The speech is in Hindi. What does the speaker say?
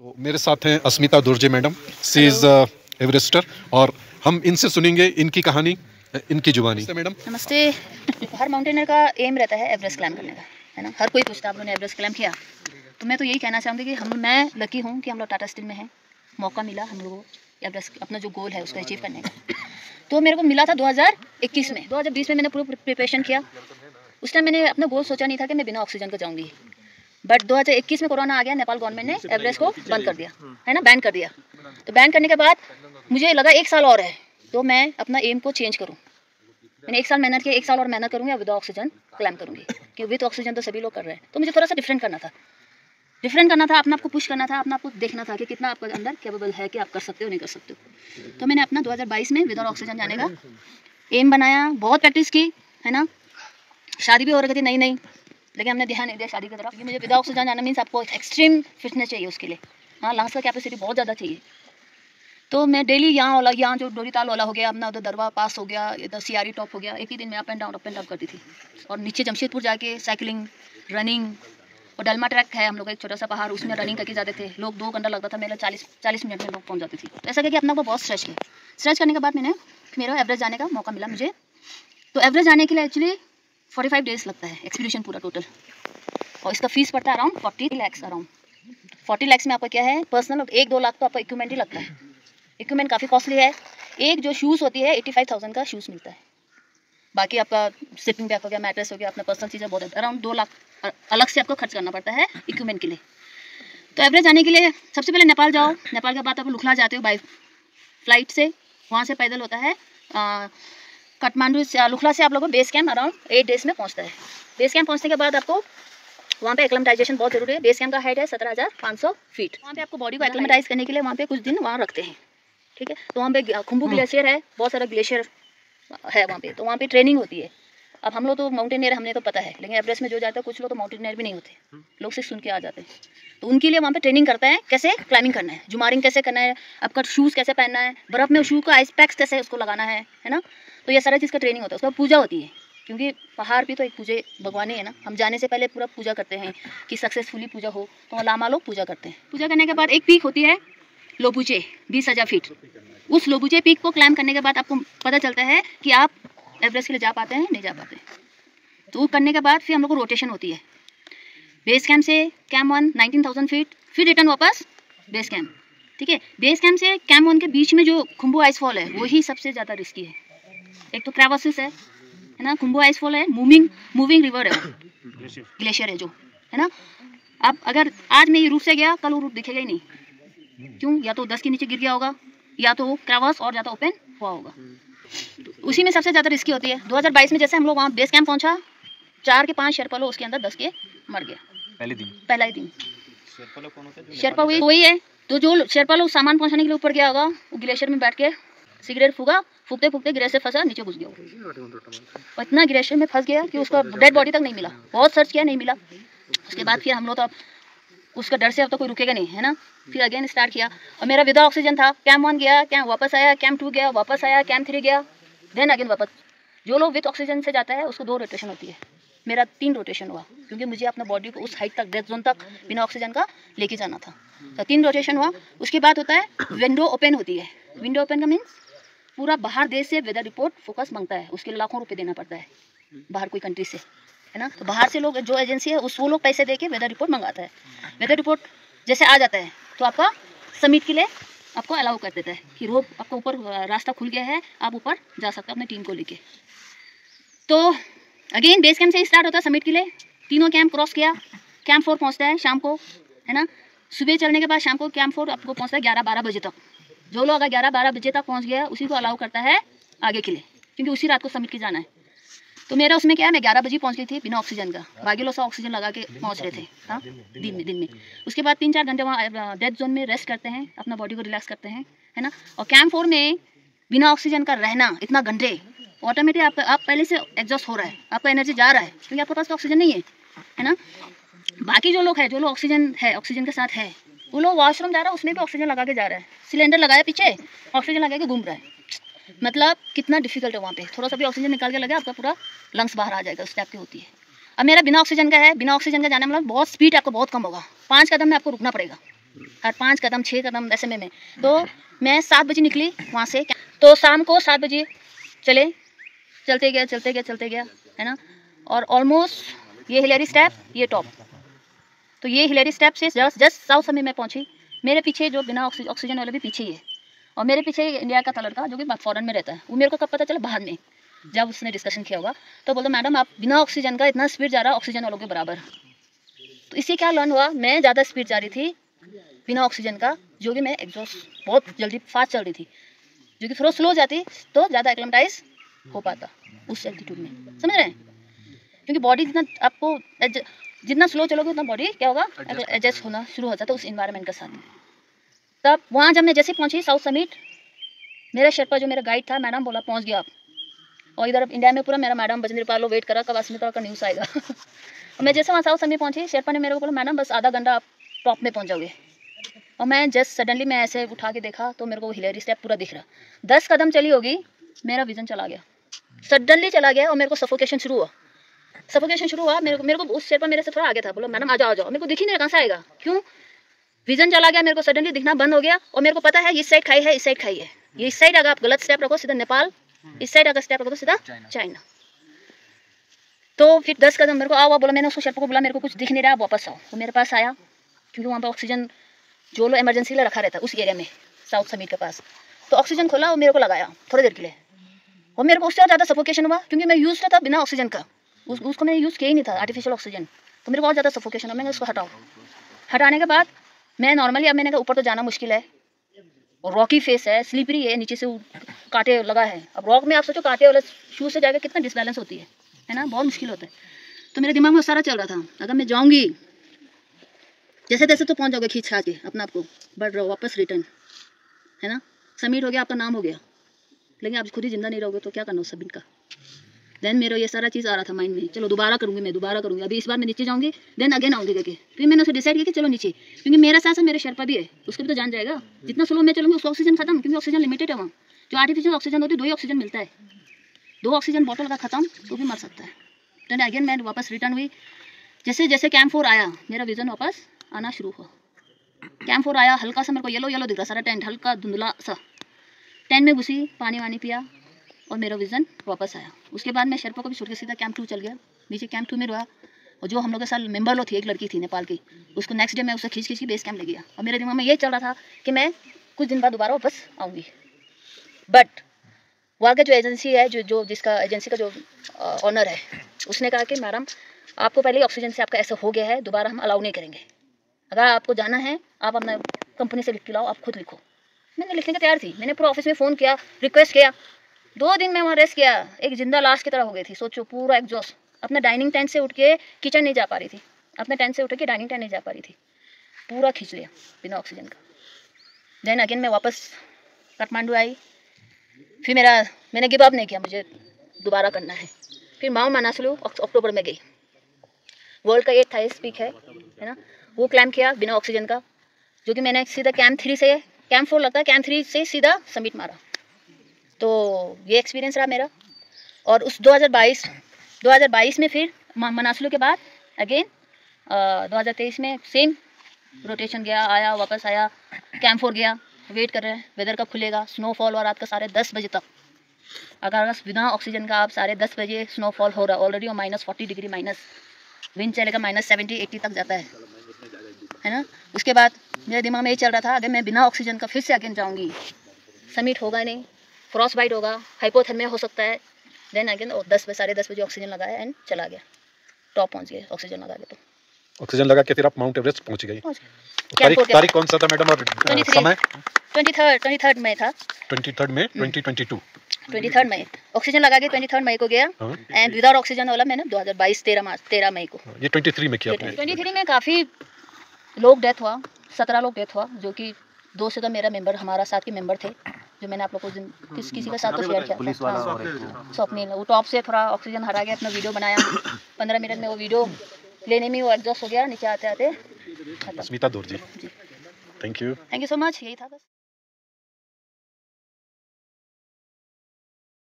तो मेरे साथ हैं अस्मिता दुर्जे मैडम, सी इज एवरेस्टर, और हम इनसे सुनेंगे इनकी कहानी, इनकी जुबानी। मैडम नमस्ते। हर माउंटेनर का एम रहता है एवरेस्ट क्लाइम करने का, है ना। हर कोई पूछता है आप लोगों ने एवरेस्ट क्लाइम किया, तो मैं तो यही कहना चाहूँगी कि मैं लकी हूँ कि हम लोग टाटा स्टील में हैं, मौका मिला हम लोगों को एवरेस्ट अपना जो गोल है उसको अचीव करने का। तो मेरे को मिला था 2021 में। 2020 में मैंने पूरा प्रिपरेशन किया। उस टाइम मैंने अपना गोल सोचा नहीं था कि मैं बिना ऑक्सीजन को जाऊँगी, बट 2021 में कोरोना आ गया। नेपाल गवर्नमेंट ने एवरेस्ट को बंद कर दिया, है ना, बैन कर दिया। तो बैन करने के बाद मुझे लगा 1 साल और है, तो मैं अपना एम को चेंज करूँ। मैंने 1 साल मेहनत किया, 1 साल और मेहनत करूँगी, विद ऑक्सीजन क्लाइम करूँगी, कि विद ऑक्सीजन तो सभी लोग कर रहे हैं। तो मुझे थोड़ा सा डिफरेंट करना था, अपना आपको पुश करना था, अपना आपको देखना था कि कितना आपके अंदर कैपेबल है कि आप कर सकते हो नहीं कर सकते हो। तो मैंने अपना 2022 में विदाउट ऑक्सीजन जाने का एम बनाया, बहुत प्रैक्टिस की, है ना। शादी भी हो रही थी नई नई, लेकिन हमने ध्यान नहीं दिया शादी की तरफ, क्योंकि मुझे विदाउट ऑक्सीजन जाना मीन्स आपको एक्सट्रीम फिटनेस चाहिए उसके लिए। हाँ, लंग्स का कैपेसिटी बहुत ज़्यादा चाहिए। तो मैं डेली यहाँ जो डोरीताल वाला हो गया, अपना उधर दरवा पास हो गया, इधर सियारी टॉप हो गया, एक ही दिन में अप एंड डाउन करती थी। और नीचे जमशेदपुर जाके साइकिलिंग, रनिंग, और डलमा ट्रैक है हम लोग, एक छोटा सा पहाड़, उसमें रनिंग करके जाते थे लोग। 2 घंटा लगता था, मेरा 40 मिनट में लोग पहुँच जाती थी। तो ऐसा करके अपना को बहुत स्ट्रेच करने के बाद मेरा एवरेज जाने का मौका मिला मुझे। तो एवरेज जाने के लिए एक्चुअली 45 डेज लगता है एक्सपीडिशन पूरा टोटल, और इसका फीस पड़ता है अराउंड 40 लाख। अराउंड 40 लाख में आपका क्या है, पर्सनल 1-2 लाख तो आपका इक्विपमेंट ही लगता है। इक्विपमेंट काफ़ी कॉस्टली है। एक जो शूज़ होती है 85,000 का शूज़ मिलता है, बाकी आपका स्लीपिंग बैग हो गया, मैट्रेस हो गया, अपना पर्सनल चीज़ें बहुत, अराउंड 2 लाख अलग से आपको खर्च करना पड़ता है इक्विपमेंट के लिए। तो एवरेज जाने के लिए सबसे पहले नेपाल जाओ, नेपाल के बाद आप लुखला जाते हो बाई फ्लाइट से, वहाँ से पैदल होता है काठमांडू से, लुखला से आप लोगों को बेस कैंप अराउंड 8 डेज में पहुँचता है। बेस कैंप पहुँचने के बाद आपको वहाँ पे एक्लेमेटाइजेशन बहुत जरूरी है। बेस कैंप का हाइट है 17,500 फीट। वहाँ पे आपको बॉडी को एक्लेमेटाइज करने के लिए वहाँ पे कुछ दिन वहाँ रखते हैं, ठीक है। तो वहाँ पे खुम्बू ग्लेशियर है, बहुत सारा ग्लेशियर है वहाँ पे, तो वहाँ पे ट्रेनिंग होती है। अब हम लोग तो माउंटेनियर, हमने तो पता है, लेकिन एवरेस्ट में जो जाता है कुछ लोग तो माउंटेनियर भी नहीं होते, लोग सिर्फ सुन के आ जाते हैं। तो उनके लिए वहाँ पे ट्रेनिंग करता है, कैसे क्लाइंबिंग करना है, जुमारिंग कैसे करना है, आपका शूज़ कैसे पहनना है, बर्फ़ में शू का आइस पैक्स कैसे उसको लगाना है ना। तो ये सारा चीज़ का ट्रेनिंग होता है। उसका पूजा होती है, क्योंकि पहाड़ भी तो एक पूजे भगवान ही है ना। हम जाने से पहले पूरा पूजा करते हैं कि सक्सेसफुली पूजा हो, तो लामा लोग पूजा करते हैं। पूजा करने के बाद एक पीक होती है लोबुचे, 20,000 फीट। उस लोबुचे पीक को क्लाइम करने के बाद आपको पता चलता है कि आप एवरेस्ट के लिए जा पाते हैं नहीं जा पाते। तो वो करने के बाद फिर हम लोग को रोटेशन होती है, बेस कैंप से कैंप 1 19,000 फीट, फिर रिटर्न वापस बेस कैंप, ठीक है। बेस कैंप से कैंप 1 के बीच में जो खुम्बू आइसफॉल है वही सबसे ज़्यादा रिस्की है। एक तो क्रेवासिस है ना, खुम्बू आइसफॉल है, मूविंग रिवर है, ग्लेशियर है जो, है ना। अब अगर आज मैं ये रूट से गया, कल वो रूट दिखेगा ही नहीं, क्यों? या तो 10 के नीचे गिर गया होगा, या तो क्रेवास और ज़्यादा ओपन हुआ होगा। तो उसी में सबसे ज़्यादा रिस्की होती है। 2022 में जैसे हम लोग वहाँ बेस कैंप पहुँचा, 4 के 5 शेरपा लोग, उसके अंदर 10 के मर गया पहला ही दिन। शेरपा वही है, तो जो शेरपा लोग सामान पहुँचाने के लिए ऊपर गया होगा, वो ग्लेशियर में बैठ के सिगरेट फूकते ग्लेशियर फंसा, नीचे घुस गया। और इतना ग्लेशियर में फंस गया कि उसका डेड बॉडी तक नहीं मिला। बहुत सर्च किया, नहीं मिला। उसके बाद फिर हम लोग तो अब उसका डर से अब तो कोई रुकेगा नहीं, है ना। फिर अगेन स्टार्ट किया, और मेरा विदाउट ऑक्सीजन था। कैंप 1 गया, कैंप वापस आया, कैंप 2 गया, वापस आया, कैंप 3 गया, देन अगेन वापस। जो लोग विद ऑक्सीजन से जाता है उसको 2 रोटेशन होती है, मेरा 3 रोटेशन हुआ, क्योंकि मुझे अपना बॉडी को उस हाइट तक, डेथ जोन तक बिना ऑक्सीजन का लेके जाना था। तो 3 रोटेशन हुआ। उसके बाद होता है विंडो ओपन होती है। विंडो ओपन का मीन्स पूरा बाहर देश से वेदर रिपोर्ट फोकस मांगता है, उसके लिए लाखों रुपये देना पड़ता है बाहर कोई कंट्री से, है ना। तो बाहर से लोग, जो एजेंसी है वो लोग पैसे दे के वेदर रिपोर्ट मंगाता है। वेदर रिपोर्ट जैसे आ जाता है तो आपका समिट के लिए आपको अलाउ कर देता है कि रोप आपका ऊपर रास्ता खुल गया है, आप ऊपर जा सकते हो अपने टीम को लेके। तो अगेन बेस कैंप से स्टार्ट होता है समिट के लिए। तीनों कैंप क्रॉस किया, कैंप 4 पहुंचता है शाम को, है ना। सुबह चलने के बाद शाम को कैंप 4 आपको पहुंचता है 11-12 बजे तक। जो लोग अगर 11-12 बजे तक पहुंच गया, उसी को अलाउ करता है आगे के लिए, क्योंकि उसी रात को समिट के जाना है। तो मेरा उसमें क्या है, मैं 11 बजे पहुंच गई थी बिना ऑक्सीजन का। बाकी लोग सब ऑक्सीजन लगा के पहुंच रहे थे, हाँ, दिन में। उसके बाद 3-4 घंटे वहाँ डेथ जोन में रेस्ट करते हैं, अपना बॉडी को रिलैक्स करते हैं, है ना। और कैंप 4 में बिना ऑक्सीजन का रहना इतना घंटे, ऑटोमेटिक आप पहले से एग्जॉस्ट हो रहा है, आपका एनर्जी जा रहा है, क्योंकि आपके पास तो ऑक्सीजन नहीं है ना। बाकी जो लोग हैं, जो लोग ऑक्सीजन के साथ है, वो लोग वॉशरूम जा रहा है, उसमें भी ऑक्सीजन लगा के जा रहा है, सिलेंडर लगाया पीछे, ऑक्सीजन लगा के घूम रहा है। मतलब कितना डिफिकल्ट है वहाँ पे। थोड़ा सा भी ऑक्सीजन निकाल के लगे, आपका पूरा लंग्स बाहर आ जाएगा, उस टाइप की होती है। अब मेरा बिना ऑक्सीजन का है, बिना ऑक्सीजन का जाने मतलब बहुत स्पीड आपको बहुत कम होगा, 5 कदम में आपको रुकना पड़ेगा, हर 5 कदम 6 कदम ऐसे में तो मैं 7 बजे निकली वहाँ से, तो शाम को 7 बजे चलते गया है ना। और ऑलमोस्ट ये हिलेरी स्टेप, ये टॉप, तो ये हिलेरी स्टेप से जस्ट साउथ समय में पहुँची। मेरे पीछे जो बिना ऑक्सीजन वाला भी पीछे ही है, और मेरे पीछे इंडिया का लड़का जो कि फॉरेन में रहता है, वो मेरे को कब पता चला, बाद में जब उसने डिस्कशन किया होगा तो बोलता मैडम आप बिना ऑक्सीजन का इतना स्पीड जा रहा है ऑक्सीजन वालों के बराबर। तो इससे क्या लर्न हुआ, मैं ज़्यादा स्पीड जा रही थी बिना ऑक्सीजन का, जो कि मैं एग्जॉस्ट बहुत जल्दी फास्ट चल रही थी, जो कि थोड़ा स्लो जाती तो ज़्यादा एक्लेमेटाइज हो पाता उस एल्टीट्यूड में, समझ रहे हैं। क्योंकि बॉडी जितना स्लो चलोगे उतना बॉडी क्या होगा, एडजस्ट होना शुरू हो जाता है उस इन्वायरमेंट के साथ। तब वहाँ जब मैं जैसे पहुँची साउथ समिट, मेरा शेरपा जो मेरा गाइड था, मैडम बोला पहुँच गया आप। और इधर इंडिया में पूरा मेरा मैडम बजनेर पालो वेट करा कब अस्मिता का न्यूज़ आएगा। और मैं जैसे वहाँ साउथ समिट पहुँची, शेरपा ने मेरे को बोला मैडम बस आधा घंटा आप टॉप में पहुँच जाओगे। और मैं जस्ट सडनली मैं ऐसे उठा के देखा तो मेरे को हिलेरी स्टेप पूरा दिख रहा, 10 कदम चली होगी, मेरा विजन चला गया, सडनली चला गया, और मेरे को सफोकेशन शुरू हुआ। मेरे को उस शेरपा मेरे से थोड़ा आगे था, बोला मैडम आ जाओ। मेरे को दिख ही नहीं, कहाँ से आएगा, क्यों, विजन चला गया, मेरे को सडनली दिखना बंद हो गया। और मेरे को पता है इस साइड खाई है, इस साइड खाई है, ये इस साइड अगर आप गलत स्टेप रखो सीधा नेपाल, इस साइड अगर स्टेप रखो तो सीधा चाइना। तो फिर 10 कदम मेरे को आओ बोला, मैंने उसको शेरपा को बोला मेरे को कुछ दिख नहीं रहा, आप वापस आओ। वो मेरे पास आया, क्योंकि वहाँ पर ऑक्सीजन जो लोग इमरजेंसी में रखा रहता है उस एरिया में साउथ समिट के पास, तो ऑक्सीजन खोला और मेरे को लगाया थोड़ी देर के लिए। और मेरे को उससे और ज़्यादा सफोकेशन हुआ, क्योंकि मैं यूज़ था बिना ऑक्सीजन का, उसको मैंने यूज़ किया ही नहीं था आर्टिफिशियल ऑक्सीजन, तो मेरे को और ज़्यादा सफोकेशन हुआ। मैंने उसको हटाने के बाद मैं नॉर्मली, अब मैंने कहा ऊपर तो जाना मुश्किल है, और रॉकी फेस है, स्लिपरी है, नीचे से कांटे लगा है। अब रॉक में आप सोचो कांटे वाले शूज से जाकर कितना डिसबैलेंस होती है ना, बहुत मुश्किल होता है। तो मेरे दिमाग में सारा चल रहा था, अगर मैं जाऊँगी जैसे तैसे तो पहुँच जाओगे खींच खा के अपना आपको, बढ़ रहो वापस रिटर्न, है ना। समिट हो गया, आपका नाम हो गया, लेकिन आप खुद ही जिंदा नहीं रहोगे तो क्या करना उस समिट का। देन मेरा ये सारा चीज़ आ रहा था माइंड में, चलो दोबारा करूँगी, अभी इस बार मैं नीचे जाऊँगी, देन अगेन आऊँगी करके। फिर मैंने उसको डिसाइड किया कि चलो नीचे, क्योंकि मेरा साथ मेरे शेरपा भी है, उसको भी तो जान जाएगा। जितना स्लो मैं चलूँगी उसका ऑक्सीजन खत्म, क्योंकि ऑक्सीजन लिमिटेड है वहाँ, जो आर्टिफिशियल ऑक्सीजन होती है 2 ही ऑक्सीजन मिलता है, 2 ऑक्सीजन बॉटल का खत्म तो भी मर सकता है। देन अगेन मैं वापस रिटर्न हुई। जैसे जैसे कैंप 4 आया, मेरा विजन वापस आना शुरू हुआ। कैंप 4 आया, हल्का सा मेरे को येलो दिख रहा, सारा टेंट हल्का धुंधला सा, टेंट में घुसी, पानी वानी पिया, और मेरा विज़न वापस आया। उसके बाद मैं शेरपा को भी छोड़ के सीधा कैंप 2 चल गया, नीचे कैंप 2 में रहा। और जो हम लोग के साथ मेंबर लोग थी, एक लड़की थी नेपाल की, उसको नेक्स्ट डे मैं उसे खींच के बेस कैंप ले गया। और मेरे दिमाग में ये चल रहा था कि मैं कुछ दिन बाद दोबारा वापस आऊँगी। बट वहाँ का जो एजेंसी है, जिसका एजेंसी का जो ऑनर है, उसने कहा कि मैडम आपको पहले ऑक्सीजन से आपका ऐसा हो गया है, दोबारा हम अलाउ नहीं करेंगे, अगर आपको जाना है आप अपना कंपनी से लिख के लाओ, आप खुद लिखो। मैंने लिखने का तैयार थी, मैंने पूरा ऑफिस में फ़ोन किया, रिक्वेस्ट किया, 2 दिन मैं वहाँ रेस्ट किया, एक जिंदा लाश की तरह हो गई थी। सोचो पूरा एग्जॉस्ट, अपना डाइनिंग टेंट से उठ के किचन नहीं जा पा रही थी, अपने टेंट से उठ के डाइनिंग टेंट नहीं जा पा रही थी, पूरा खींच लिया बिना ऑक्सीजन का। देन अगेन मैं वापस काठमांडू आई, फिर मैंने गिव अप नहीं किया, मुझे दोबारा करना है। फिर माउंट मानासलू अक्टूबर में गई, वर्ल्ड का 8th हाईएस्ट पीक है ना, वो क्लाइम किया बिना ऑक्सीजन का, जो कि मैंने सीधा कैंप 4 लगता है, कैंप 3 से सीधा समिट मारा। तो ये एक्सपीरियंस रहा मेरा। और उस 2022 में फिर मनासलू के बाद अगेन 2023 में सेम रोटेशन गया, आया वापस आया, कैंप 4 गया, वेट कर रहे हैं वेदर कब खुलेगा। स्नोफॉल और रात का 10:30 बजे तक, अगर बिना ऑक्सीजन का आप 10:30 बजे स्नोफॉल हो रहा है ऑलरेडी, और -40 डिग्री विंड चलेगा, -70-80 तक जाता है ना। उसके बाद मेरे दिमाग में ये चल रहा था, अगर मैं बिना ऑक्सीजन का फिर से अगेन जाऊँगी, समिट होगा नहीं, फ्रॉस्ट बाइट होगा, हाइपोथर्मिया हो सकता है। देन अगेन 10-10:30 बजे ऑक्सीजन लगाया एंड चला गया, टॉप पहुंच गया ऑक्सीजन लगा के। तो ऑक्सीजन लगा के फिर आप माउंट एवरेस्ट पहुंच गई। तारीख कौन सा था मैडम, और समय? 23 मई था, 23 मई 2022। 23 मई ऑक्सीजन लगा के 23 मई को गया, एंड विदाउट ऑक्सीजन वाला मैंने 2022 13 मई को। ये 23 में किया आपने? 23 में काफ़ी लोग डेथ हुआ, 17 लोग डेथ हुआ, जो कि 2 से तो मेरा मेंबर, हमारा साथ के मेंबर थे, जो मैंने आप लोग को किसी का साथ तो शेयर किया था। स्वप्निल, वो टॉप से थोड़ा ऑक्सीजन हरा गया, अपना वीडियो बनाया, 15 मिनट में वो वीडियो लेने में वो एग्जॉस्ट हो गया, नीचे आते आते। अस्मिता दूर जी, थैंक यू सो मच, यही था बस।